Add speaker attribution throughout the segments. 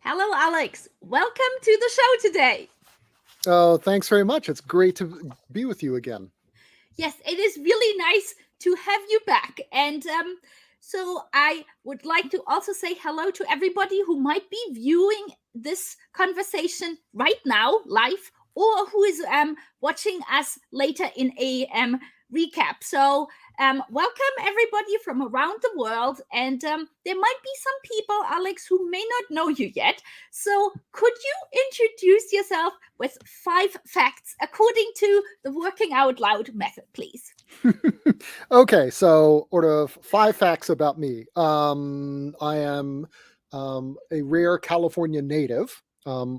Speaker 1: Hello, Alex. Welcome to the show today.
Speaker 2: Oh, thanks very much. It's great to be with you again.
Speaker 1: Yes, it is really nice to have you back. And so I would like to also say hello to everybody who might be viewing this conversation right now, live, or who is watching us later in a recap. So, welcome everybody from around the world. And there might be some people, Alex, who may not know you yet. So, could you introduce yourself with 5 facts according to the working out loud method, please?
Speaker 2: Okay, so sort of 5 facts about me. I am a rare California native.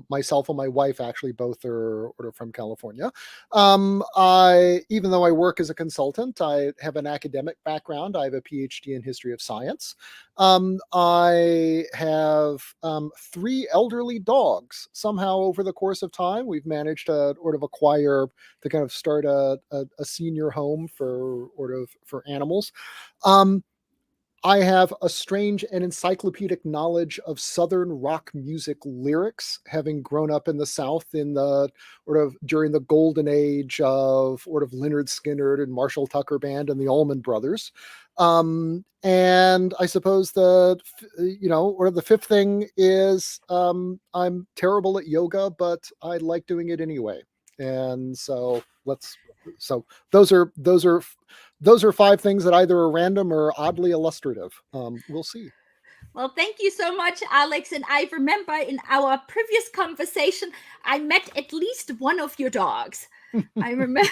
Speaker 2: Myself and my wife actually both are from California. Even though I work as a consultant, I have an academic background. I have a PhD in history of science. I have 3 elderly dogs. Somehow, over the course of time, we've managed to acquire to kind of start a senior home for animals. Um, I have a strange and encyclopedic knowledge of Southern rock music lyrics, having grown up in the South in the during the golden age of Lynyrd Skynyrd and Marshall Tucker Band and the Allman Brothers. And I suppose the fifth thing is I'm terrible at yoga, but I like doing it anyway. And so those are 5 things that either are random or oddly illustrative. We'll see.
Speaker 1: Well, thank you so much, Alex. And I remember in our previous conversation, I met at least one of your dogs. I remember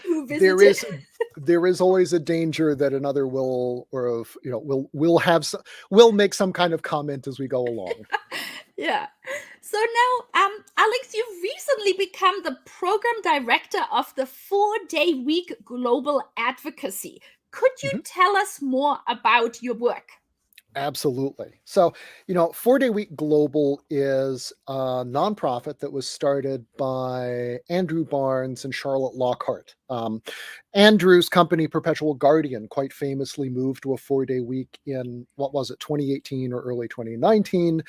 Speaker 1: who
Speaker 2: there
Speaker 1: visited.
Speaker 2: is there is always a danger that another will will make some kind of comment as we go along.
Speaker 1: Yeah. So now, Alex, you've recently become the program director of the 4-day week global advocacy. Could you
Speaker 2: Mhm.
Speaker 1: tell us more about your work?
Speaker 2: Absolutely. So, 4 Day Week Global is a nonprofit that was started by Andrew Barnes and Charlotte Lockhart. Andrew's company, Perpetual Guardian, quite famously moved to a 4 day week in, what was it, 2018 or early 2019.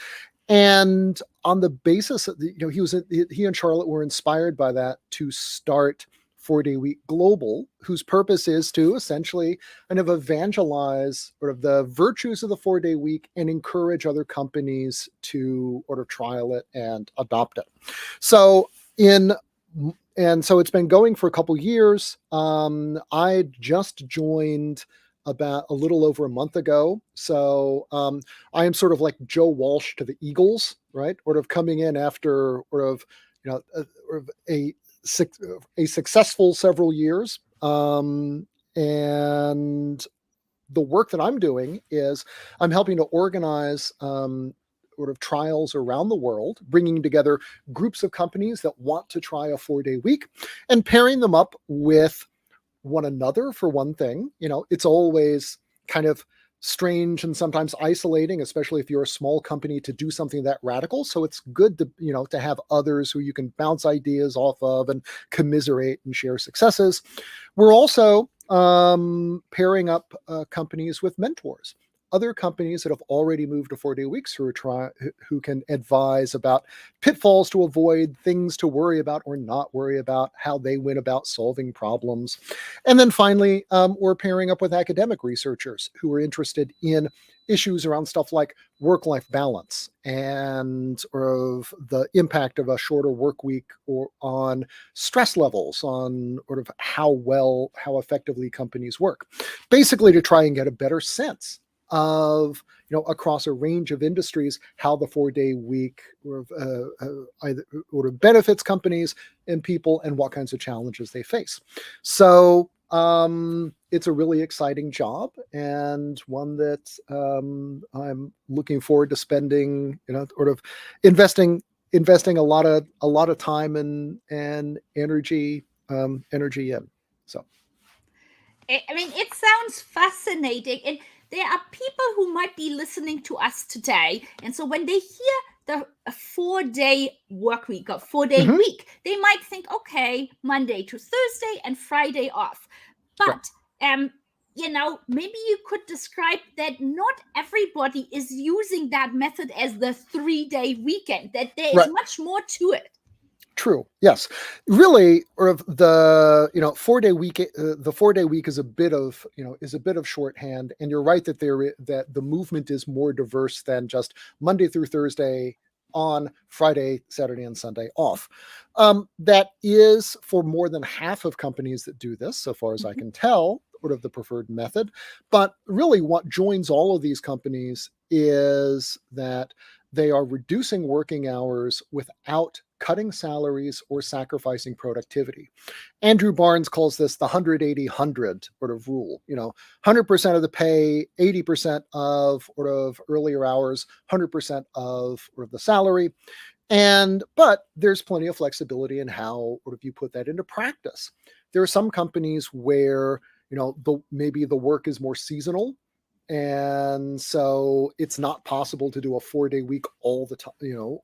Speaker 2: And on the basis of he and Charlotte were inspired by that to start 4 Day Week Global, whose purpose is to essentially kind of evangelize the virtues of the 4 day week and encourage other companies to trial it and adopt it. So in and so it's been going for a couple years. I just joined about a little over a month ago. So I am sort of like Joe Walsh to the Eagles, right? Coming in after a a successful several years. And the work that I'm doing is I'm helping to organize trials around the world, bringing together groups of companies that want to try a 4 day week and pairing them up with one another. For one thing, it's always kind of strange and sometimes isolating, especially if you're a small company, to do something that radical. So it's good to have others who you can bounce ideas off of and commiserate and share successes. We're also pairing up companies with mentors, other companies that have already moved to 4 day weeks who can advise about pitfalls to avoid, things to worry about or not worry about, how they went about solving problems. And then finally, we're pairing up with academic researchers who are interested in issues around stuff like work-life balance and of the impact of a shorter work week or on stress levels, on how effectively companies work, basically to try and get a better sense of across a range of industries how the 4 day week either benefits companies and people and what kinds of challenges they face. So it's a really exciting job and one that I'm looking forward to spending, investing a lot of time and energy in. So
Speaker 1: I mean, it sounds fascinating. And there are people who might be listening to us today. And so when they hear the a 4-day work week or 4-day
Speaker 2: mhm,
Speaker 1: week, they might think, okay, Monday to Thursday and Friday off.
Speaker 2: right.
Speaker 1: But um, maybe you could describe that not everybody is using that method as the 3-day weekend, that there is
Speaker 2: Right.
Speaker 1: much more to it.
Speaker 2: True. Yes. Really, or of the 4-day week. The 4-day week is a bit of shorthand, and you're right that that the movement is more diverse than just Monday through Thursday on, Friday, Saturday, and Sunday off. That is for more than half of companies that do this, so far as I can tell, sort of the preferred method. But really, what joins all of these companies is that they are reducing working hours without cutting salaries or sacrificing productivity. Andrew Barnes calls this the 180-100 sort of rule. 100% of the pay, 80% of sort of earlier hours, 100% of sort of the salary. But there's plenty of flexibility in how sort of you put that into practice. There are some companies where maybe the work is more seasonal, and so it's not possible to do a 4-day week all the time,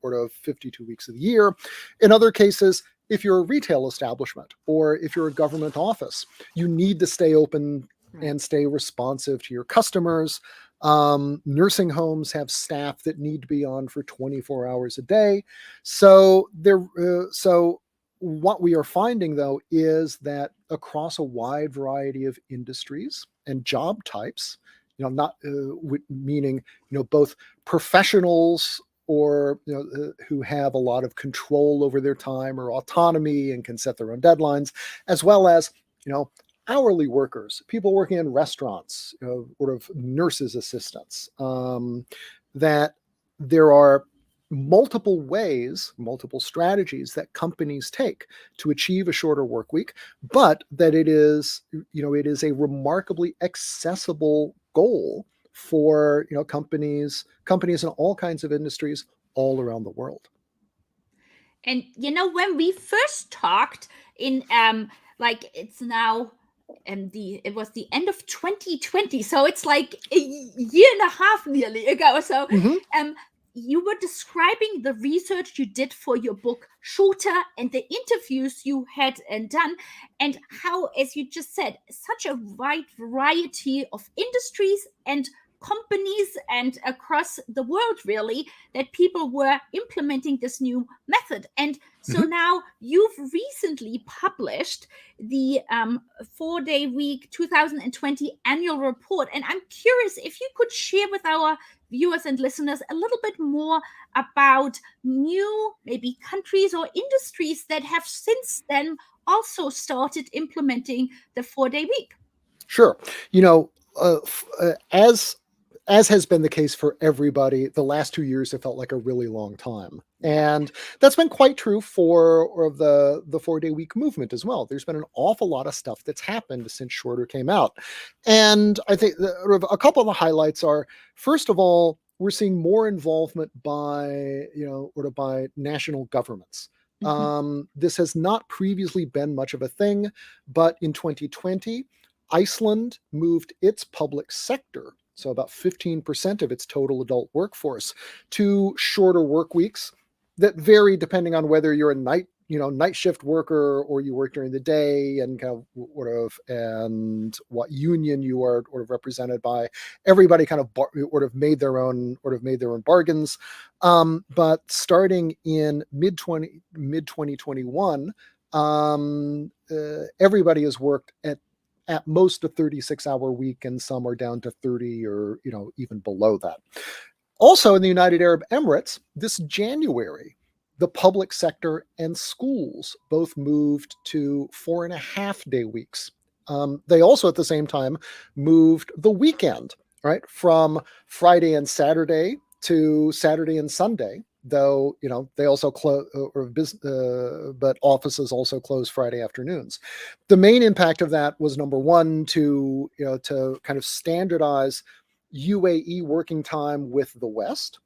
Speaker 2: or 52 weeks of the year. In other cases, if you're a retail establishment or if you're a government office, you need to stay open and stay responsive to your customers. Nursing homes have staff that need to be on for 24 hours a day. So what we are finding, though, is that across a wide variety of industries and job types, not meaning both professionals or who have a lot of control over their time or autonomy and can set their own deadlines, as well as hourly workers, people working in restaurants, sort of nurses assistants, that there are multiple ways, multiple strategies that companies take to achieve a shorter work week, but that it is a remarkably accessible goal for companies in all kinds of industries all around the world.
Speaker 1: And when we first talked in like it's now it was the end of 2020, so it's like a year and a half nearly ago. So
Speaker 2: Mm-hmm.
Speaker 1: you were describing the research you did for your book Shorter and the interviews you had done, and how, as you just said, such a wide variety of industries and companies and across the world, really, that people were implementing this new method. And so
Speaker 2: Mm-hmm.
Speaker 1: now you've recently published the 4-day week 2020 annual report, and I'm curious if you could share with our viewers and listeners a little bit more about new maybe countries or industries that have since then also started implementing the 4-day week.
Speaker 2: Sure. As has been the case for everybody, the last 2 years have felt like a really long time. And that's been quite true for the 4-day week movement as well. There's been an awful lot of stuff that's happened since Shorter came out. And I think a couple of the highlights are, first of all, we're seeing more involvement by national governments. This has not previously been much of a thing, but in 2020, Iceland moved its public sector, so about 15% of its total adult workforce, to shorter work weeks that vary depending on whether you're a night shift worker or you work during the day, and kind of and what union you are represented by. Everybody kind of made their own bargains. But starting in mid 2021, everybody has worked at most a 36-hour week, and some are down to 30 or even below that. Also in the United Arab Emirates, this January, the public sector and schools both moved to 4.5-day weeks. They also at the same time moved the weekend, right, from Friday and Saturday to Saturday and Sunday, though they also close, but offices also close Friday afternoons. The main impact of that was, number one, to kind of standardize UAE working time with the West.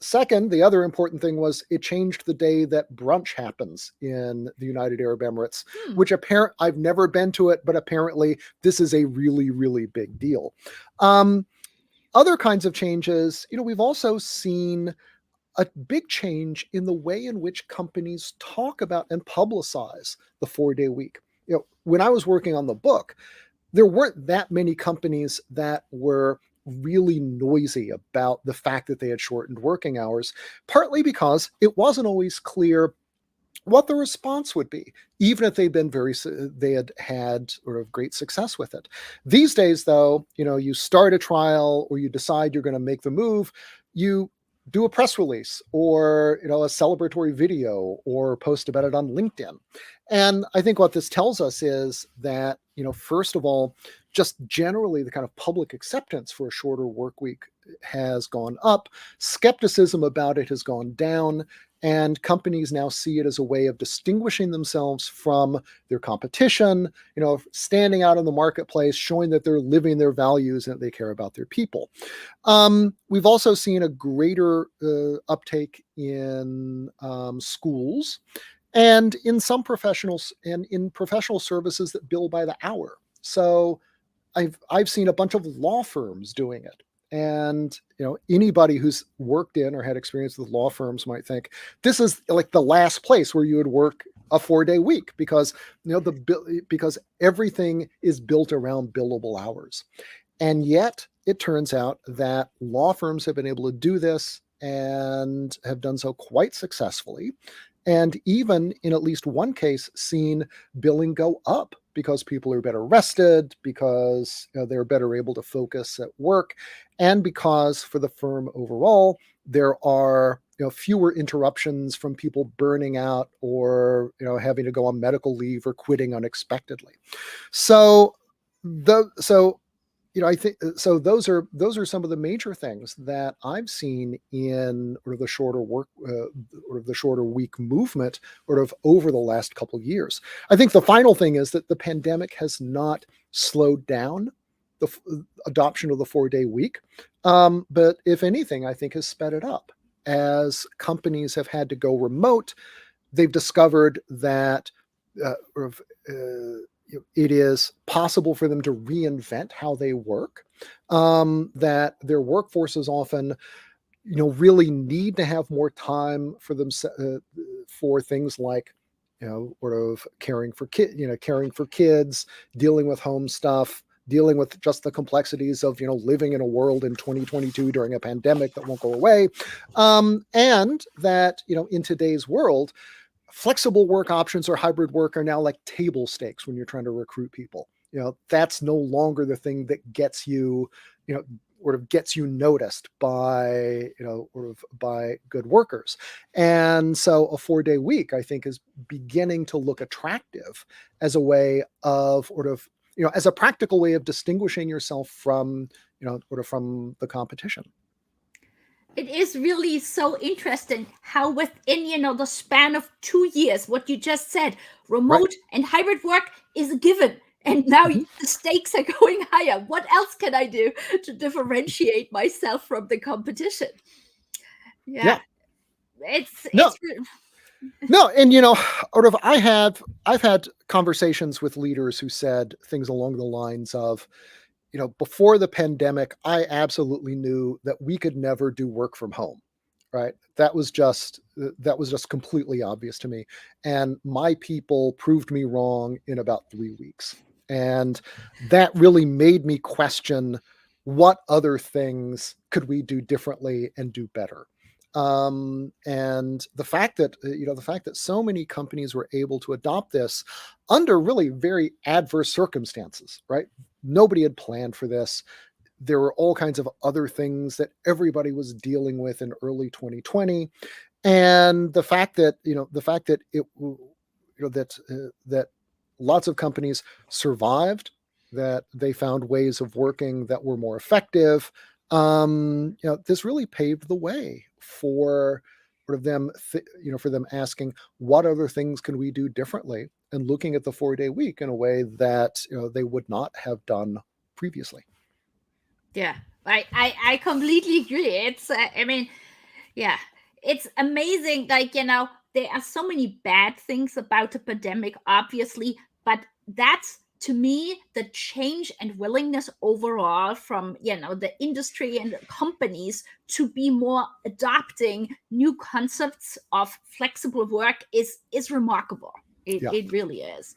Speaker 2: Second, the other important thing was it changed the day that brunch happens in the United Arab Emirates, which I've never been to it, but apparently this is a really, really big deal. Other kinds of changes, we've also seen a big change in the way in which companies talk about and publicize the 4-day week. When I was working on the book, there weren't that many companies that were really noisy about the fact that they had shortened working hours, partly because it wasn't always clear what the response would be, even if they had had sort of great success with it. These days, though, you start a trial or you decide you're going to make the move, you do a press release or a celebratory video or post about it on LinkedIn. And I think what this tells us is that, first of all, just generally the kind of public acceptance for a shorter work week has gone up. Skepticism about it has gone down. And companies now see it as a way of distinguishing themselves from their competition, standing out in the marketplace, showing that they're living their values and that they care about their people. We've also seen a greater uptake in schools and in some professionals and in professional services that bill by the hour. So I've seen a bunch of law firms doing it. And anybody who's worked in or had experience with law firms might think this is like the last place where you would work a 4-day week, because because everything is built around billable hours. And yet it turns out that law firms have been able to do this and have done so quite successfully. And even in at least one case, seen billing go up because people are better rested, because they're better able to focus at work, and because for the firm overall, there are fewer interruptions from people burning out or having to go on medical leave or quitting unexpectedly. So I think so. Those are some of the major things that I've seen in the shorter work, or the shorter week movement, over the last couple of years. I think the final thing is that the pandemic has not slowed down the adoption of the 4-day week, but if anything, I think has sped it up. As companies have had to go remote, they've discovered that it is possible for them to reinvent how they work, that their workforces often really need to have more time for them for things like caring for kids, dealing with home stuff, dealing with just the complexities of living in a world in 2022 during a pandemic that won't go away, and that in today's world, flexible work options or hybrid work are now like table stakes when you're trying to recruit people. That's no longer the thing that gets you, gets you noticed by, by good workers. And so a 4-day week, I think, is beginning to look attractive as a way of as a practical way of distinguishing yourself from, from the competition.
Speaker 1: It is really so interesting how within the span of 2 years, what you just said, remote
Speaker 2: Right.
Speaker 1: and hybrid work is a given, and now
Speaker 2: Mhm.
Speaker 1: the stakes are going higher. What else can I do to differentiate myself from the competition?
Speaker 2: Yeah.
Speaker 1: Yeah, it's
Speaker 2: No,
Speaker 1: it's
Speaker 2: no, and I've had conversations with leaders who said things along the lines of, before the pandemic, I absolutely knew that we could never do work from home, right? That was just completely obvious to me, and my people proved me wrong in about 3 weeks, and that really made me question what other things could we do differently and do better. And the fact that so many companies were able to adopt this under really very adverse circumstances, right? Nobody had planned for this. There were all kinds of other things that everybody was dealing with in early 2020, and the fact that that lots of companies survived, that they found ways of working that were more effective. This really paved the way for for them asking what other things can we do differently, and looking at the 4-day week in a way that they would not have done previously.
Speaker 1: yeah. I completely agree. It's yeah, it's amazing. Like, there are so many bad things about the pandemic, obviously, but that's to me the change and willingness overall from the industry and the companies to be more adopting new concepts of flexible work is remarkable.
Speaker 2: Yeah.
Speaker 1: It really is.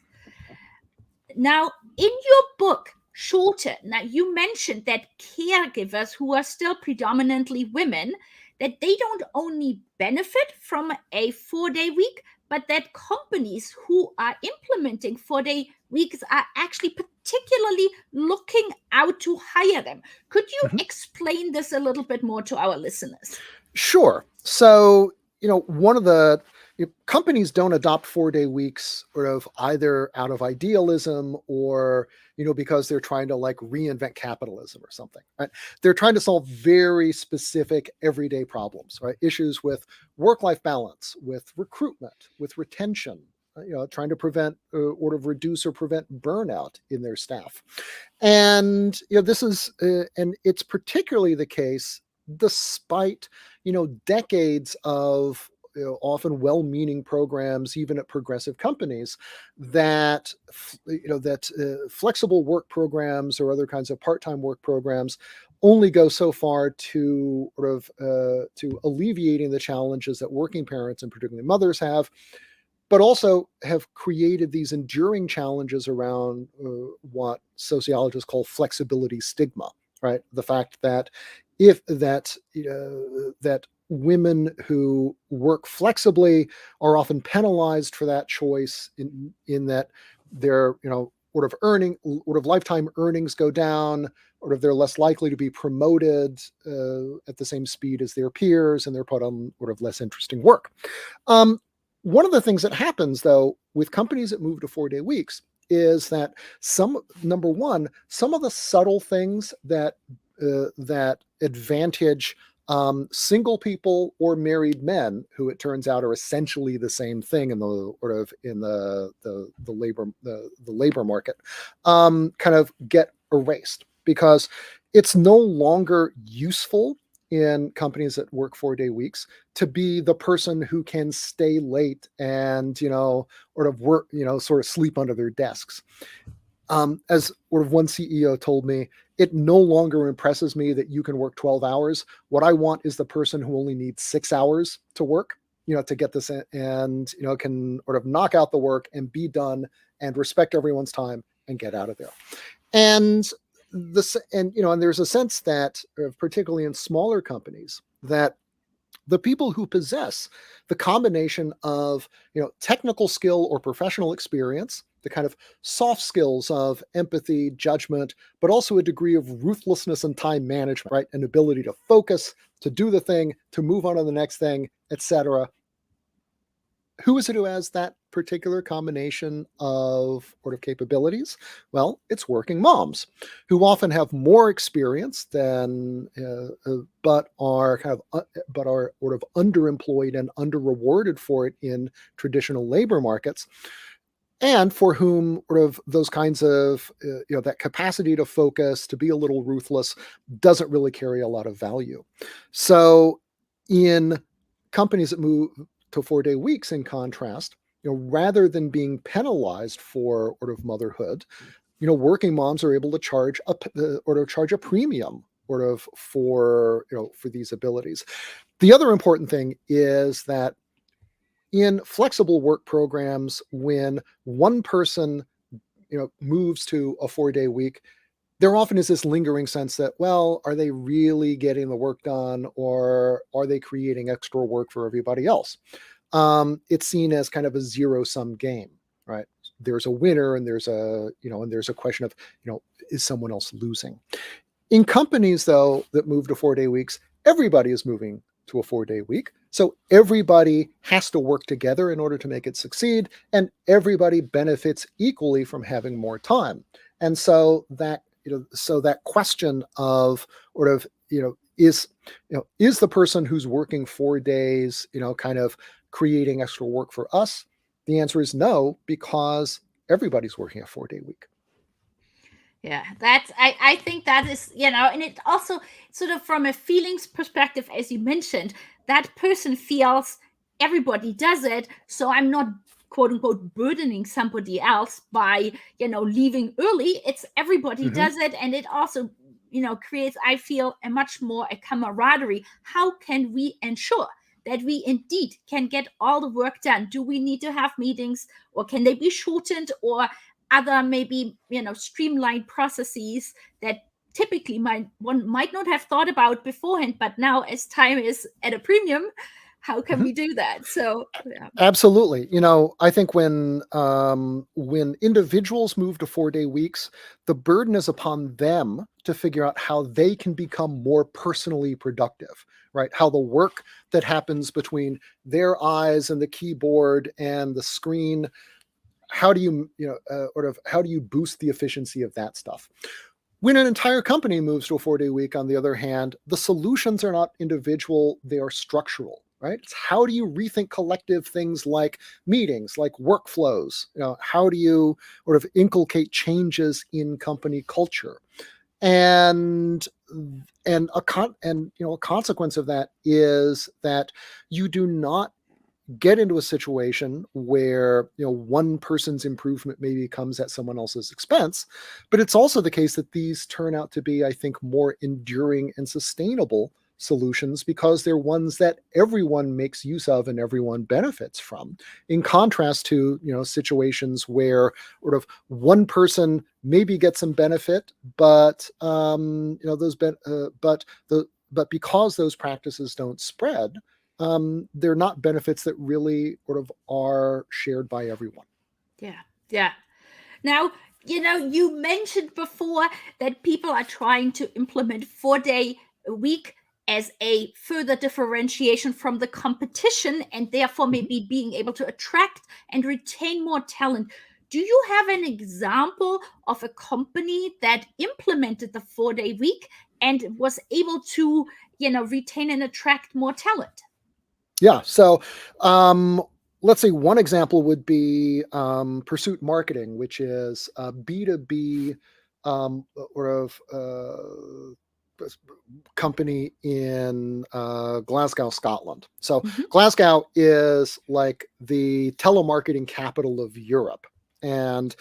Speaker 1: Now, in your book, shorter. Now, you mentioned that caregivers, who are still predominantly women, that they don't only benefit from a 4-day week, but that companies who are implementing 4-day weeks are actually particularly looking out to hire them. Could you
Speaker 2: Mhm.
Speaker 1: explain this a little bit more to our listeners?
Speaker 2: Sure. So, one of the companies don't adopt 4-day weeks sort of either out of idealism or, because they're trying to like reinvent capitalism or something, right? They're trying to solve very specific everyday problems, right? Issues with work-life balance, with recruitment, with retention, trying to prevent or to reduce or prevent burnout in their staff. And, this is, and it's particularly the case despite decades of often well-meaning programs, even at progressive companies, that flexible work programs or other kinds of part-time work programs only go so far to sort of to alleviating the challenges that working parents and particularly mothers have, but also have created these enduring challenges around what sociologists call flexibility stigma, right? The fact that if that that women who work flexibly are often penalized for that choice in that their sort of lifetime earnings go down, or if they're less likely to be promoted at the same speed as their peers, and they're put on sort of less interesting work. Um, One of the things that happens, though, with companies that move to 4-day weeks is that number one, some of the subtle things that advantage single people or married men, who it turns out are essentially the same thing in the sort of in the labor market, kind of get erased because it's no longer useful in companies that work 4-day weeks to be the person who can stay late and sort of work, sort of sleep under their desks. As sort of one CEO told me, it no longer impresses me that you can work 12 hours. What I want is the person who only needs 6 hours to work, to get this in, and can sort of knock out the work and be done and respect everyone's time and get out of there. And and there's a sense that, particularly in smaller companies, that the people who possess the combination of technical skill or professional experience, the kind of soft skills of empathy, judgment, but also a degree of ruthlessness and time management, right? An ability to focus, to do the thing, to move on to the next thing, etc. Who is it who has that particular combination of sort of capabilities? Well, it's working moms, who often have more experience than, but are sort of underemployed and underrewarded for it in traditional labor markets, and for whom sort of those kinds of that capacity to focus, to be a little ruthless, doesn't really carry a lot of value. So, in companies that move to 4-day weeks, in contrast, rather than being penalized for sort of motherhood, working moms are able to charge a premium sort of for these abilities. The other important thing is that in flexible work programs, when one person moves to a 4-day week, there often is this lingering sense that, well, are they really getting the work done, or are they creating extra work for everybody else? It's seen as kind of a zero-sum game, right? There's a winner, and there's a question of, is someone else losing? In companies, though, that move to 4-day weeks, everybody is moving to a 4-day week. So everybody has to work together in order to make it succeed, and everybody benefits equally from having more time. And so that question of sort of, is the person who's working 4 days, kind of creating extra work for us? The answer is no, because everybody's working a 4-day week.
Speaker 1: Yeah, I think that is, and it also sort of from a feelings perspective, as you mentioned, that person feels everybody does it, so I'm not quote unquote burdening somebody else by, leaving early. It's everybody
Speaker 2: Mm-hmm.
Speaker 1: does it, and it also, creates, I feel, a much more a camaraderie. How can we ensure that we indeed can get all the work done? Do we need to have meetings, or can they be shortened? Or other maybe streamlined processes that typically one might not have thought about beforehand, but now as time is at a premium, how can
Speaker 2: Mhm.
Speaker 1: we do that? So yeah.
Speaker 2: Absolutely. I think when individuals move to 4-day weeks, the burden is upon them to figure out how they can become more personally productive, right? How the work that happens between their eyes and the keyboard and the screen, how do how do you boost the efficiency of that stuff? When an entire company moves to a 4-day week, on the other hand, the solutions are not individual, they are structural, right? It's how do you rethink collective things like meetings, like workflows? How do you sort of inculcate changes in company culture? And a consequence of that is that you do not get into a situation where one person's improvement maybe comes at someone else's expense, but it's also the case that these turn out to be, I think, more enduring and sustainable solutions because they're ones that everyone makes use of and everyone benefits from, in contrast to situations where sort of one person maybe gets some benefit, but but because those practices don't spread, they're not benefits that really sort of are shared by everyone.
Speaker 1: Yeah, yeah. Now, you mentioned before that people are trying to implement 4-day a week as a further differentiation from the competition, and therefore
Speaker 2: Mhm.
Speaker 1: maybe being able to attract and retain more talent. Do you have an example of a company that implemented the 4-day week and was able to, retain and attract more talent?
Speaker 2: Yeah. So let's say one example would be Pursuit Marketing, which is a B2B or of company in Glasgow, Scotland. So
Speaker 1: Mhm.
Speaker 2: Glasgow is like the telemarketing capital of Europe. And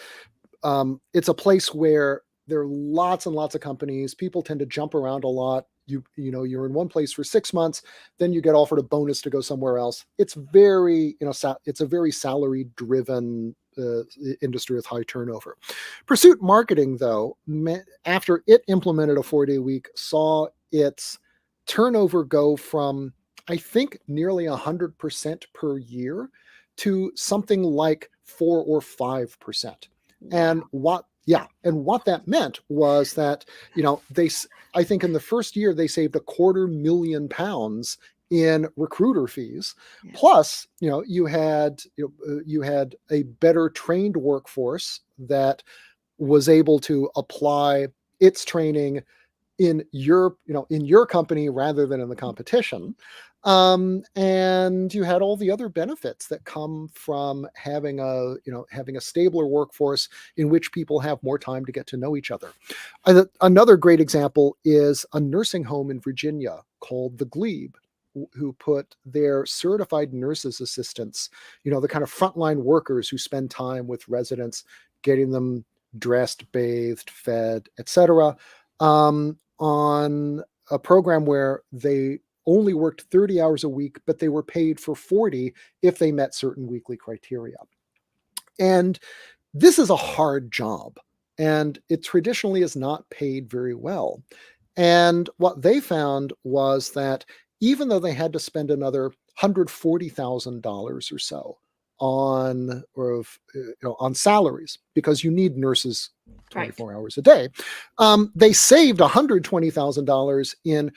Speaker 2: it's a place where there are lots and lots of companies. People tend to jump around a lot. You're in one place for 6 months, then you get offered a bonus to go somewhere else. It's very it's a very salary driven industry with high turnover. Pursuit Marketing, though, after it implemented a 4-day week, saw its turnover go from, I think, nearly 100% per year to something like 4 or 5%. And
Speaker 1: Wow.
Speaker 2: what that meant was that they, I think, in the first year they saved £250,000 in recruiter fees.
Speaker 1: Yeah.
Speaker 2: Plus, you had a better trained workforce that was able to apply its training in your company rather than in the competition. And you had all the other benefits that come from having a stabler workforce in which people have more time to get to know each other. Another great example is a nursing home in Virginia called the Glebe, who put their certified nurses assistants, the kind of frontline workers who spend time with residents, getting them dressed, bathed, fed, etc., on a program where they only worked 30 hours a week, but they were paid for 40 if they met certain weekly criteria. And this is a hard job, and it traditionally is not paid very well. And what they found was that even though they had to spend another $140,000 or so on salaries, because you need nurses
Speaker 1: Right.
Speaker 2: 24 hours a day, they saved $120,000 in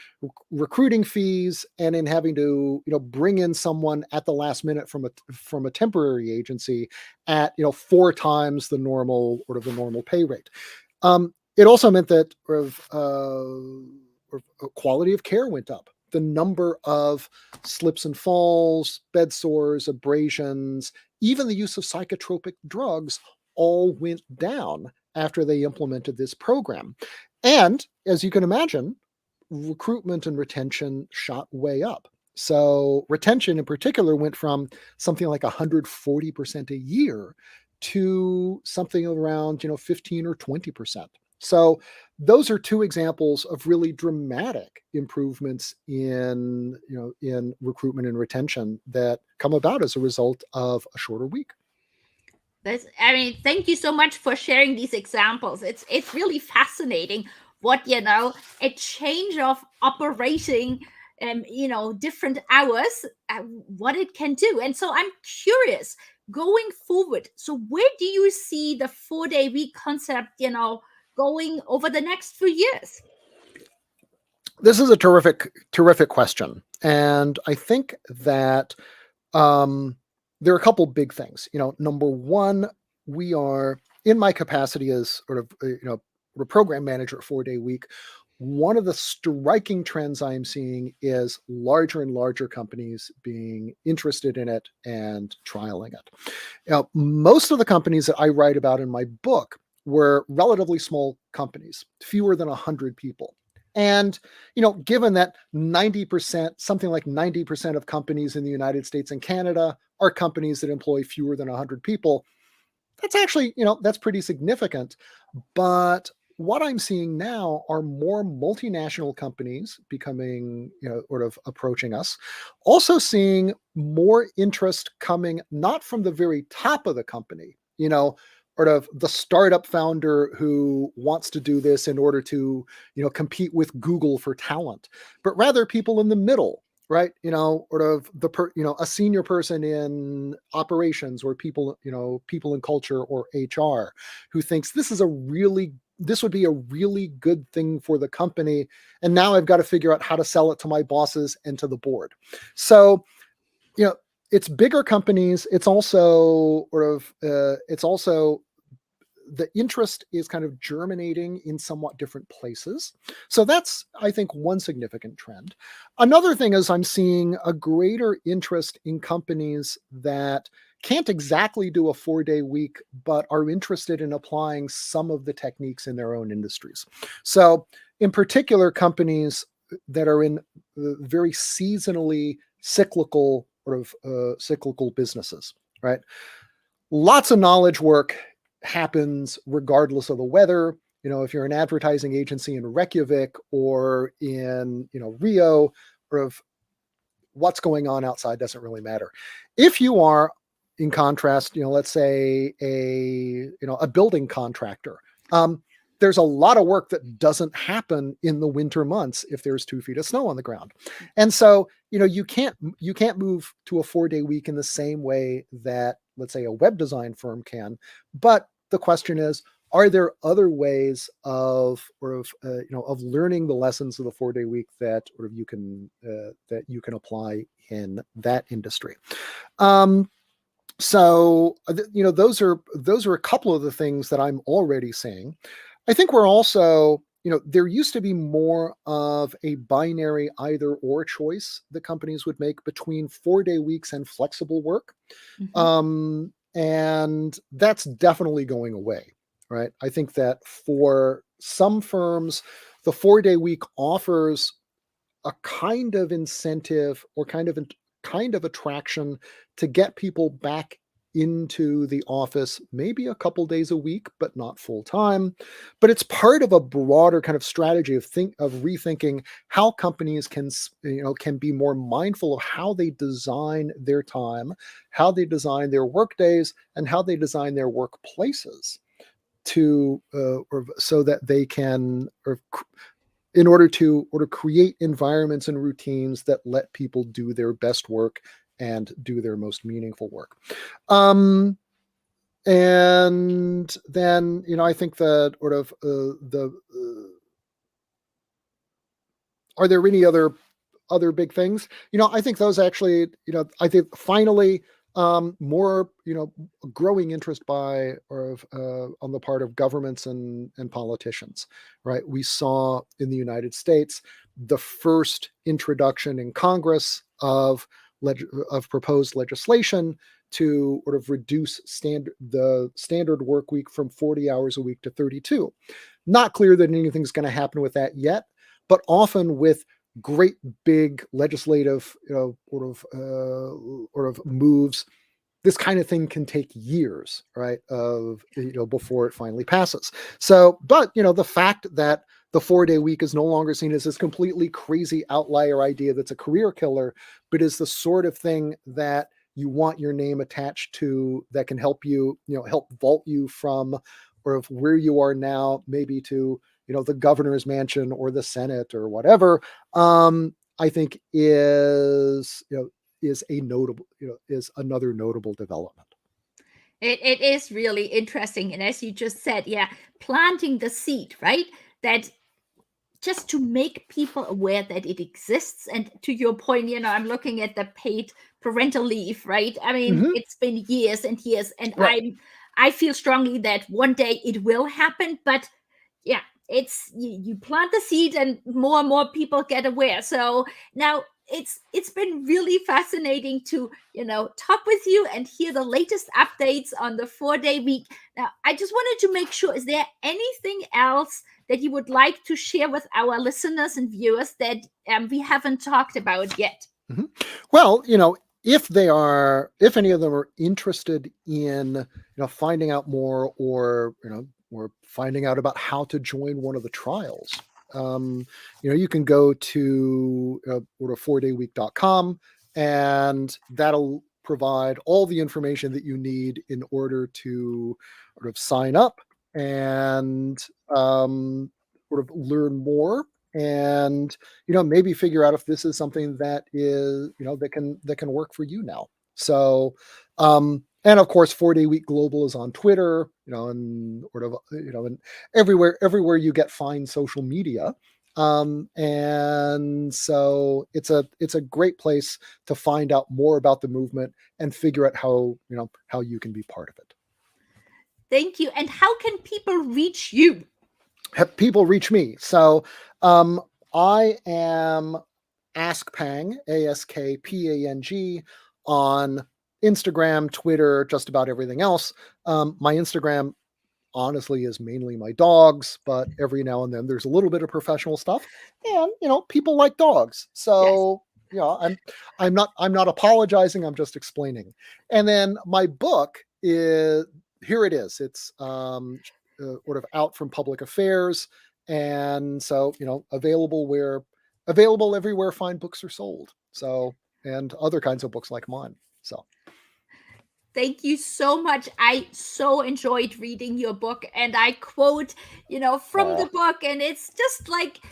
Speaker 2: recruiting fees and in having to bring in someone at the last minute from a temporary agency at 4 times the normal pay rate. It also meant that quality of care went up. The number of slips and falls, bed sores, abrasions, even the use of psychotropic drugs all went down after they implemented this program. And as you can imagine, recruitment and retention shot way up. So retention in particular went from something like 140% a year to something around 15 or 20%. So those are two examples of really dramatic improvements in recruitment and retention that come about as a result of a shorter week.
Speaker 1: I mean, thank you so much for sharing these examples. It's really fascinating what, a change of operating, different hours, what it can do. And so I'm curious, going forward. So where do you see the 4-day week concept, going over the next few years?
Speaker 2: This is a terrific question, and I think that there are a couple big things. Number one, we are, in my capacity as sort of a program manager at 4-day week, one of the striking trends I'm seeing is larger and larger companies being interested in it and trialing it. Most of the companies that I write about in my book were relatively small companies, fewer than 100 people. And, given that 90%, something like 90% of companies in the United States and Canada are companies that employ fewer than 100 people, that's actually, that's pretty significant. But what I'm seeing now are more multinational companies becoming, sort of approaching us. Also seeing more interest coming not from the very top of the company, sort of the startup founder who wants to do this in order to, compete with Google for talent, but rather people in the middle, right? Sort of a senior person in operations, or people in culture or HR, who thinks this would be a really good thing for the company. And now I've got to figure out how to sell it to my bosses and to the board. So, it's bigger companies. It's also the interest is kind of germinating in somewhat different places. So that's, I think, one significant trend. Another thing is I'm seeing a greater interest in companies that can't exactly do a 4-day week, but are interested in applying some of the techniques in their own industries. So in particular, companies that are in very seasonally cyclical businesses, right? Lots of knowledge work happens regardless of the weather. If you're an advertising agency in Reykjavik or in, Rio, or of what's going on outside doesn't really matter. If you are, in contrast, let's say a building contractor, there's a lot of work that doesn't happen in the winter months if there's 2 feet of snow on the ground. And so, you can't move to a 4-day week in the same way that, let's say, a web design firm can. But the question is, are there other ways of learning the lessons of the 4-day week that you can apply in that industry? So, those are a couple of the things that I'm already seeing. I think we're also, there used to be more of a binary either or choice that companies would make between 4-day weeks and flexible work.
Speaker 1: Mhm.
Speaker 2: And that's definitely going away, right? I think that for some firms, the 4-day week offers a kind of incentive or kind of attraction to get people back into the office, maybe a couple days a week, but not full time. But it's part of a broader kind of strategy of rethinking how companies can be more mindful of how they design their time, how they design their work days, and how they design their workplaces to so that they can in order to create environments and routines that let people do their best work and do their most meaningful work. And then, I think that are there any other big things? I think those actually, I think finally, more, growing interest on the part of governments and politicians, right? We saw in the United States the first introduction in Congress of proposed legislation to reduce the standard work week from 40 hours a week to 32. Not clear that anything's going to happen with that yet, but often with great big legislative moves, this kind of thing can take years, right, before it finally passes. So, but the fact that the 4-day week is no longer seen as this completely crazy outlier idea that's a career killer, but is the sort of thing that you want your name attached to that can help you, help vault you from or of where you are now, maybe to, the governor's mansion or the Senate or whatever, I think is another notable development.
Speaker 1: It is really interesting. And as you just said, yeah, planting the seed, right? That just to make people aware that it exists. And to your point, I'm looking at the paid parental leave, right? I mean,
Speaker 2: Mm-hmm.
Speaker 1: it's been years and years, and
Speaker 2: Right.
Speaker 1: I feel strongly that one day it will happen. But yeah, it's you plant the seed and more people get aware. So now it's been really fascinating to talk with you and hear the latest updates on the 4-day week. Now I just wanted to make sure, is there anything else that you would like to share with our listeners and viewers that we haven't talked about yet?
Speaker 2: Mm-hmm. Well, if any of them are interested in, finding out more, or finding out about how to join one of the trials, you can go to order4dayweek.com, and that'll provide all the information that you need in order to sort of sign up and sort of learn more, and maybe figure out if this is something that is that can work for you now. So and of course 4-day week global is on Twitter, and sort of and everywhere you get fine social media, and so it's a great place to find out more about the movement and figure out how you can be part of it.
Speaker 1: Thank you. And how can people reach you?
Speaker 2: People reach me. So I am Ask Pang, AskPang, on Instagram, Twitter, just about everything else. My Instagram, honestly, is mainly my dogs, but every now and then there's a little bit of professional stuff, and people like dogs.
Speaker 1: Yes.
Speaker 2: So I'm not apologizing. I'm just explaining. And then my book is here. It is. It's sort of out from Public Affairs, and so available everywhere fine books are sold. So, and other kinds of books like mine. So
Speaker 1: Thank you so much. I so enjoyed reading your book, and I quote, from the book, and it's just like,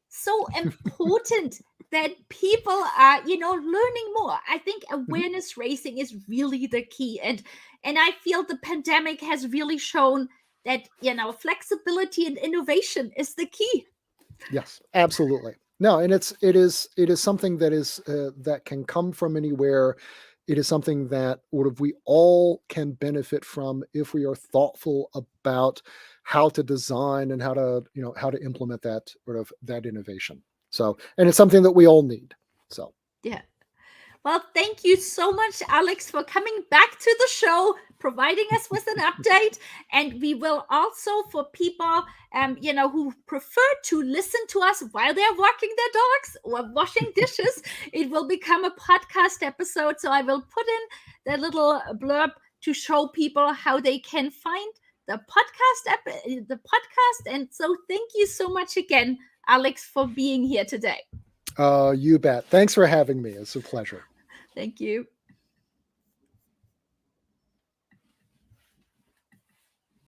Speaker 1: so important that people are, learning more. I think
Speaker 2: mhm.
Speaker 1: awareness raising is really the key, and I feel the pandemic has really shown that, flexibility and innovation is the key.
Speaker 2: Yes, absolutely. No, and it is something that can come from anywhere. It is something that we all can benefit from if we are thoughtful about how to design and how to implement that innovation. So, and it's something that we all need. So,
Speaker 1: Yeah. Well, thank you so much, Alex, for coming back to the show, providing us with an update. And we will also, for people, who prefer to listen to us while they're walking their dogs or washing dishes, it will become a podcast episode. So I will put in the little blurb to show people how they can find the podcast. And so, thank you so much again, Alex, for being here today.
Speaker 2: you bet. Thanks for having me. It's a pleasure.
Speaker 1: Thank you.